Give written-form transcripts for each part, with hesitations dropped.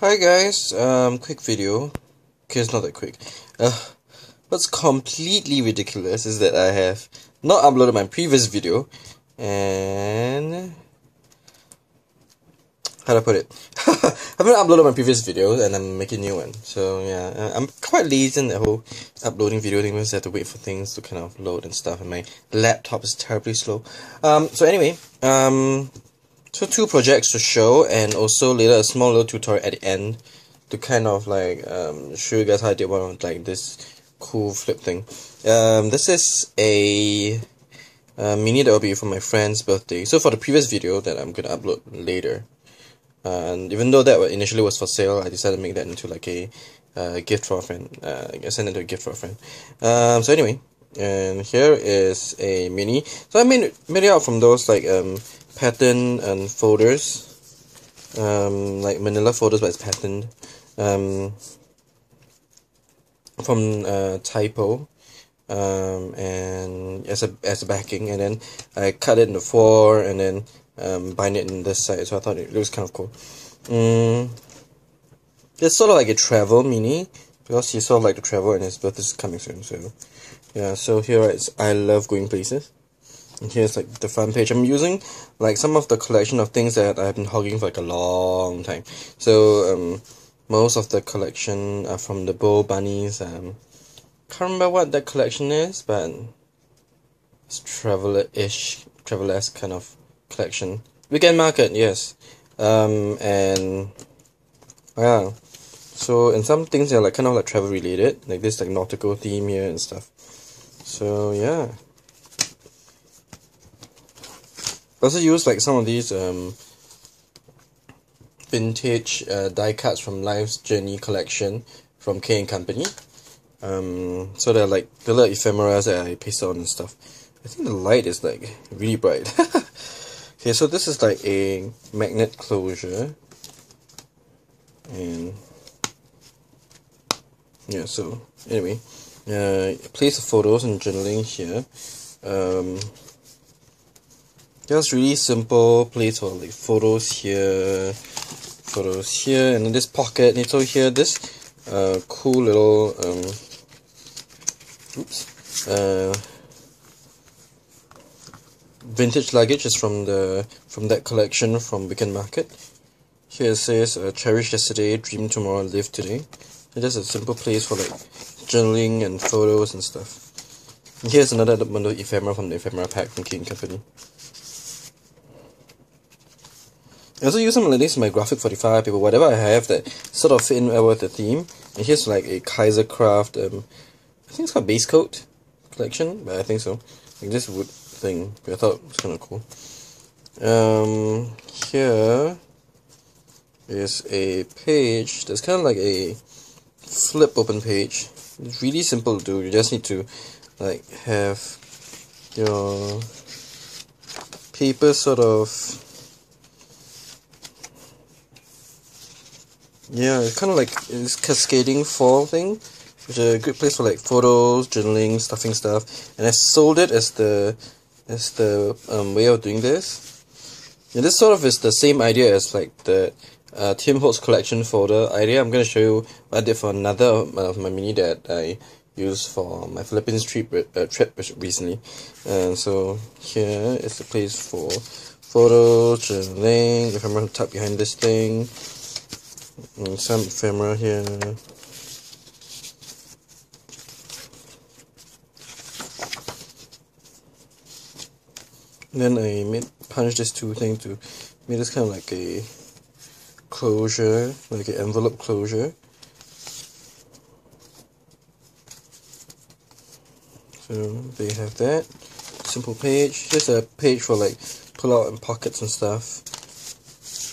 Hi guys, quick video. Okay, it's not that quick. What's completely ridiculous is that I have not uploaded my previous video, and how do I put it? I haven't uploaded my previous video, and I'm making a new one. So yeah, I'm quite lazy in the whole uploading video thing because I have to wait for things to kind of load and stuff, and my laptop is terribly slow. So anyway, so two projects to show, and also later a small little tutorial at the end to kind of like show you guys how I did one of like this cool flip thing. This is a mini that will be for my friend's birthday. So for the previous video that I'm gonna upload later, and even though that initially was for sale, I decided to make that into like a gift for a friend. I sent it to a gift for a friend. So anyway, and here is a mini. So I made it out from those like pattern and folders, like manila folders, but it's patterned, from Typo, and as a backing, and then I cut it into four, and then bind it in this side. So I thought it looks kind of cool. It's sort of like a travel mini because he sort of like to travel, and his birthday is coming soon. So yeah, so here it's I love going places. And here's like the front page. I'm using like some of the collection of things that I've been hogging for like a long time. So most of the collection are from the Bow Bunnies. Can't remember what that collection is, but it's traveler-esque kind of collection. Weekend Market, yes. And yeah. So and some things are like kind of like travel related, like this like nautical theme here and stuff. So yeah. I also use like some of these vintage die cuts from Life's Journey collection from K & Company. So they're like the little ephemeras that I pasted on and stuff. I think the light is like really bright. Okay, so this is like a magnet closure, and yeah. So anyway, place the photos and journaling here. Just really simple place for like photos here, and in this pocket. And so here this cool little vintage luggage is from that collection from Weekend Market. Here it says cherish yesterday, dream tomorrow, live today. And just a simple place for like journaling and photos and stuff. And here's another bundle of ephemera from the ephemera pack from K & Company. I also use some of these in my graphic 45 paper, whatever I have that sort of fit in well with the theme. And here's like a Kaiser Craft, I think it's called Base Coat collection, but I think so. Like this wood thing, but I thought it was kind of cool. Here is a page that's kind of like a flip open page. It's really simple to do. You just need to like have your paper sort of. Yeah, it's kind of like this cascading fall thing, which is a good place for like photos, journaling, stuffing stuff. And I sold it as the way of doing this. And this sort of is the same idea as like the Holtz collection folder idea. I'm going to show you what I did for another of my mini that I used for my Philippines trip recently. And so here is the place for photos, journaling. If I'm going to tuck behind this thing. And some ephemera here. And then I punched this two thing to make this kind of like a closure, like an envelope closure. So there you have that. Simple page. Just a page for like pull out and pockets and stuff.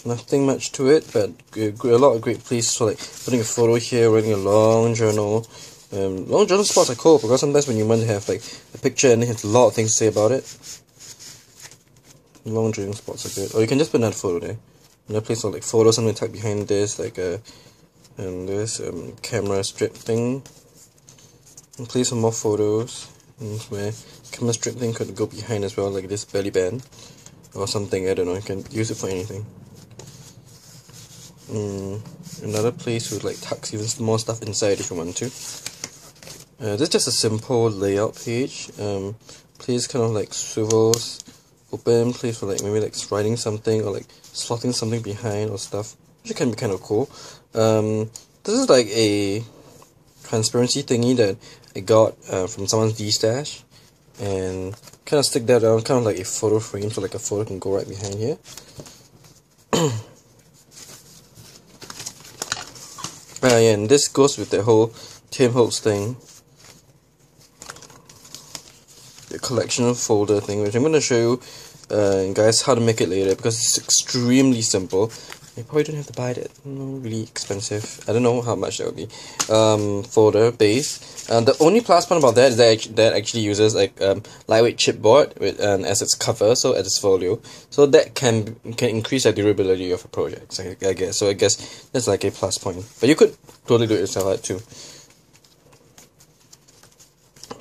Nothing much to it, but a lot of great places for like putting a photo here, writing a long journal. Long journal spots are cool because sometimes when you want to have like a picture and it has a lot of things to say about it, long journal spots are good. Or you can just put another photo there. Another place for like photos, something tucked behind this, like and this camera strip thing. And place some more photos. And where camera strip thing could go behind as well, like this belly band or something. I don't know. You can use it for anything. another place with like tucks even more stuff inside if you want to. This is just a simple layout page. Place kind of like swivels open, place for like maybe like writing something or like slotting something behind or stuff, which can be kind of cool. This is like a transparency thingy that I got from someone's V-stash, and kind of stick that down, kind of like a photo frame, so like a photo can go right behind here. Yeah, and this goes with the whole Tim Holtz thing, the collection folder thing, which I'm going to show you guys how to make it later, because it's extremely simple. You probably don't have to buy that really expensive, I don't know how much that would be, folder base. The only plus point about that is that actually uses like lightweight chipboard with as its cover, so as its folio, so that can increase the durability of a project, I guess. So I guess that's like a plus point, but you could totally do it yourself too.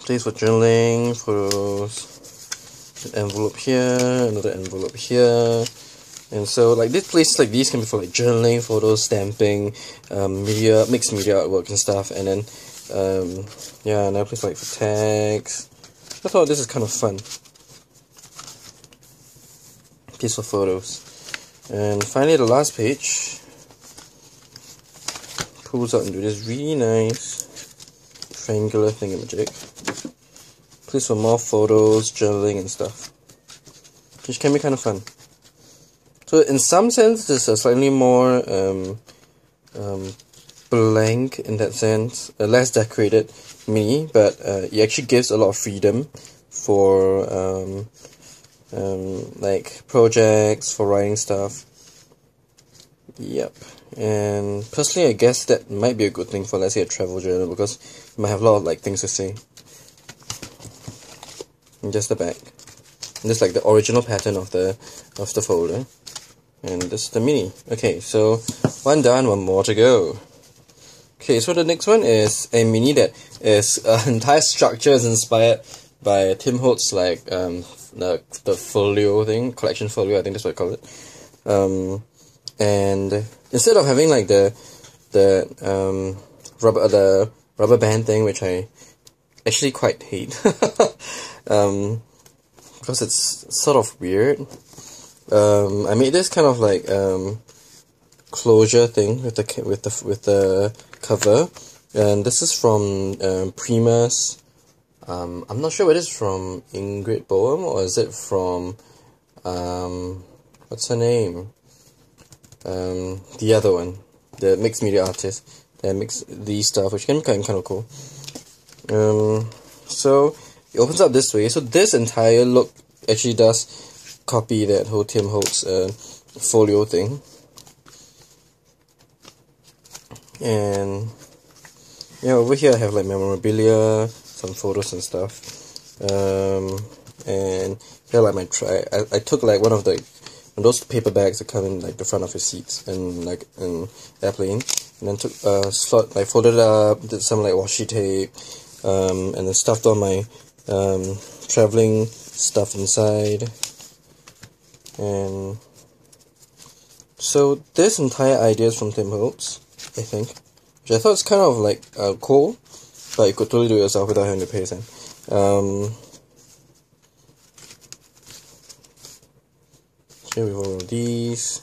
Place for journaling, photos, an envelope here, another envelope here. And so like this places like these can be for like journaling, photos, stamping, media, mixed media artwork and stuff. And then yeah, another place like for tags. I thought this is kind of fun. Piece for photos. And finally the last page pulls out into this really nice triangular thingamajig. Place for more photos, journaling and stuff, which can be kind of fun. So in some sense, this is a slightly more blank in that sense, a less decorated mini, but it actually gives a lot of freedom for like projects, for writing stuff. Yep. And personally, I guess that might be a good thing for, let's say, a travel journal, because you might have a lot of like things to say. And just the back. And this is like the original pattern of the folder. And this is the mini. Okay, so one done, one more to go. Okay, so the next one is a mini that is entire structure is inspired by Tim Holtz, like the folio thing, collection folio, I think that's what I call it. And instead of having like the rubber band thing, which I actually quite hate, because it's sort of weird. I made this kind of like closure thing with the cover, and this is from Prima's. I'm not sure whether it's from Ingrid Boehm or is it from what's her name? The other one, the mixed media artist that makes these stuff, which can be kind of cool. So it opens up this way. So this entire look actually does copy that whole Tim Holtz folio thing. And yeah, over here I have like memorabilia, some photos and stuff. And here like my I took like one of those paper bags that come in like the front of your seats and like an airplane, and then took slot, like folded it up, did some like washi tape, and then stuffed all my traveling stuff inside. And so this entire idea is from Tim Holtz, I think, which I thought was kind of like cool, but you could totally do it yourself without having to pay them. Here we have all of these,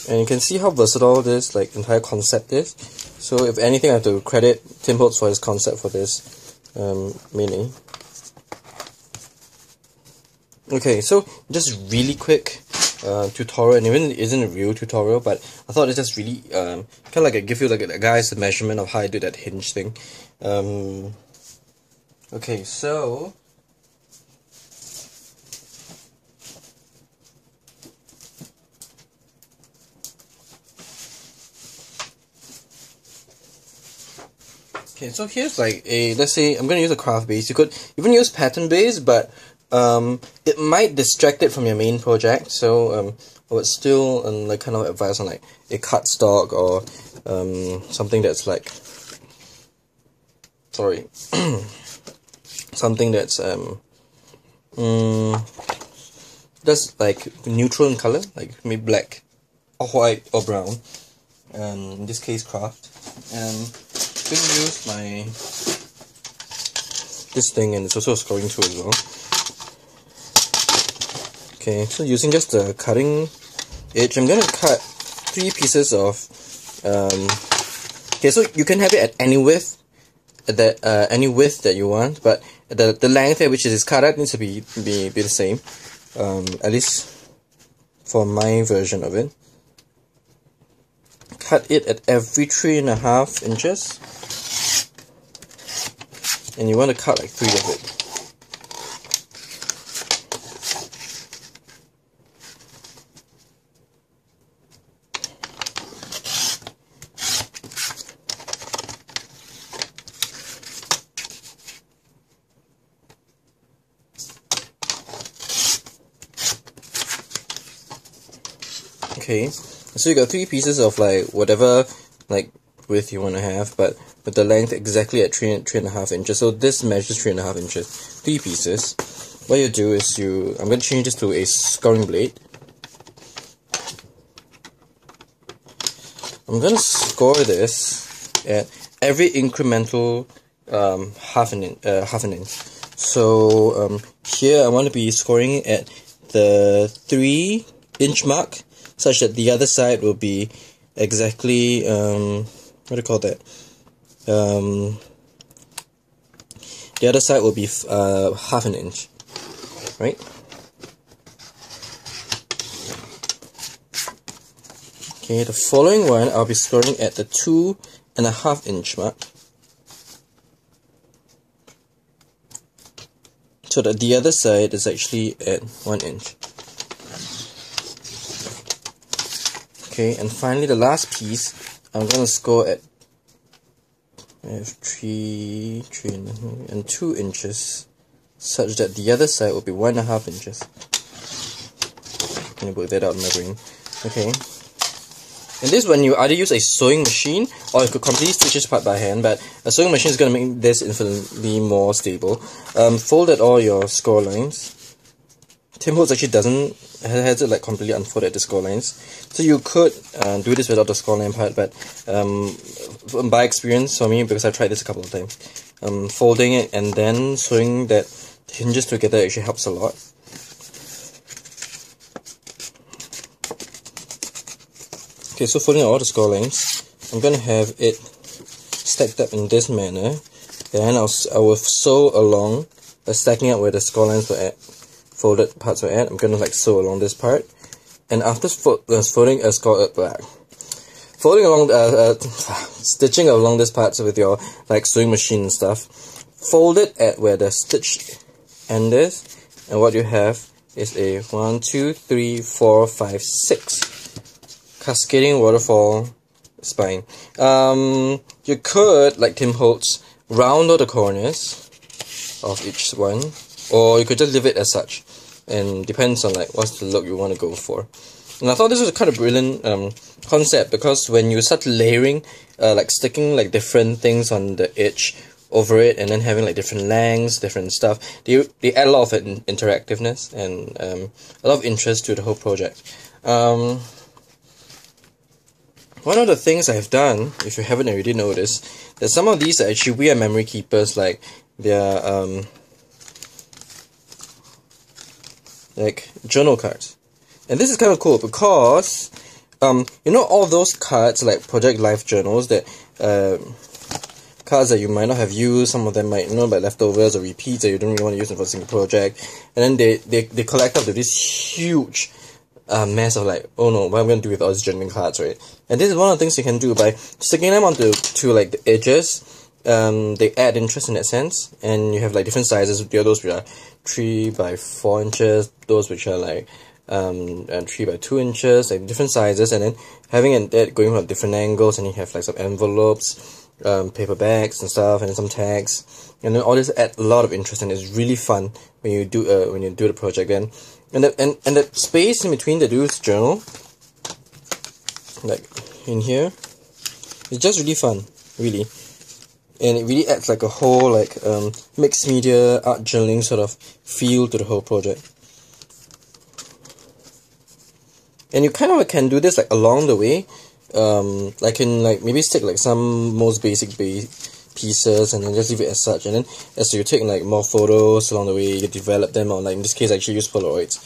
and you can see how versatile this like entire concept is. So if anything, I have to credit Tim Holtz for his concept for this mini. Okay, so just really quick tutorial, and even it isn't a real tutorial, but I thought it's just really kind of like give you like a guy's measurement of how I do that hinge thing. Okay, so here's like a, let's say I'm gonna use a craft base. You could even use pattern base, but it might distract it from your main project, so I would still like kind of advise on like a cardstock or something that's like something that's that's like neutral in color, like maybe black white or brown. In this case, craft. And I'm going to use this thing, and it's also a scoring tool as well. Okay, so using just the cutting edge, I'm going to cut 3 pieces of. Okay, so you can have it at any width that you want, but the length at which it is cut at needs to be the same. At least for my version of it. Cut it at every 3.5 inches, and you want to cut like 3 of it. Okay, so you got 3 pieces of like whatever like width you want to have, but with the length exactly at 3.5 inches. So this measures 3.5 inches. 3 pieces. What you do is I'm going to change this to a scoring blade. I'm going to score this at every incremental half an inch. So here I want to be scoring at the 3-inch mark, such that the other side will be exactly, what do you call that? The other side will be half an inch, right? Okay, the following one I'll be scoring at the 2.5 inch mark, so that the other side is actually at 1 inch. Okay, and finally the last piece, I'm going to score at 3 and 2 inches, such that the other side will be 1.5 inches. Let me work that out in my brain. Okay. And this one, you either use a sewing machine, or you could completely stitch this part by hand, but a sewing machine is going to make this infinitely more stable. Fold at all your score lines. Tim Holtz actually has it like completely unfolded at the score lines. So you could do this without the score line part, but by experience for me, because I've tried this a couple of times, folding it and then sewing the hinges together actually helps a lot. Okay, so folding all the score lines, I'm going to have it stacked up in this manner. Then I will sew along by stacking up where the score lines were at. Folded parts are at. I'm going to like sew along this part, and after stitching along this part with your like sewing machine and stuff, fold it at where the stitch end is, and what you have is a 1, 2, 3, 4, 5, 6 cascading waterfall spine. You could, like Tim Holtz, round out the corners of each one, or you could just leave it as such. And depends on like what's the look you want to go for. And I thought this was a kind of brilliant concept, because when you start layering, like sticking like different things on the edge over it, and then having like different lengths, different stuff, they add a lot of interactiveness and a lot of interest to the whole project. One of the things I've done, if you haven't already noticed, that some of these are actually weird memory keepers, like they're like journal cards. And this is kind of cool because you know all those cards, like project life journals, that cards that you might not have used, some of them might, by leftovers or repeats that you don't really want to use them for a single project, and then they collect up to this huge mess of like, oh no, what am I going to do with all these journaling cards, right? And this is one of the things you can do by sticking them onto like the edges. They add interest in that sense, and you have like different sizes. There are those which are 3 by 4 inches, those which are like 3 by 2 inches, like different sizes, and then having that going from different angles, and you have like some envelopes, paper bags and stuff, and some tags, and then all this add a lot of interest, and it's really fun when you do the project. Then and the space in between the dude's journal, like in here, it's just really fun, really. And it really adds like a whole like mixed media art journaling sort of feel to the whole project. And you kind of can do this like along the way. I can like maybe stick like some most basic pieces and then just leave it as such, and then as you take like more photos along the way, you develop them, or like in this case I actually use Polaroids,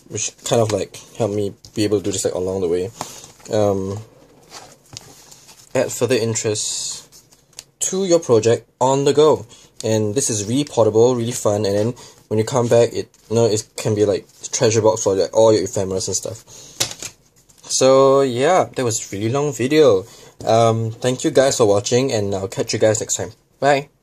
which kind of like help me be able to do this like along the way. Add further interest to your project on the go, and this is really portable, really fun, and then when you come back, it can be like a treasure box for like all your ephemeras and stuff. So yeah, that was a really long video. Thank you guys for watching, and I'll catch you guys next time. Bye.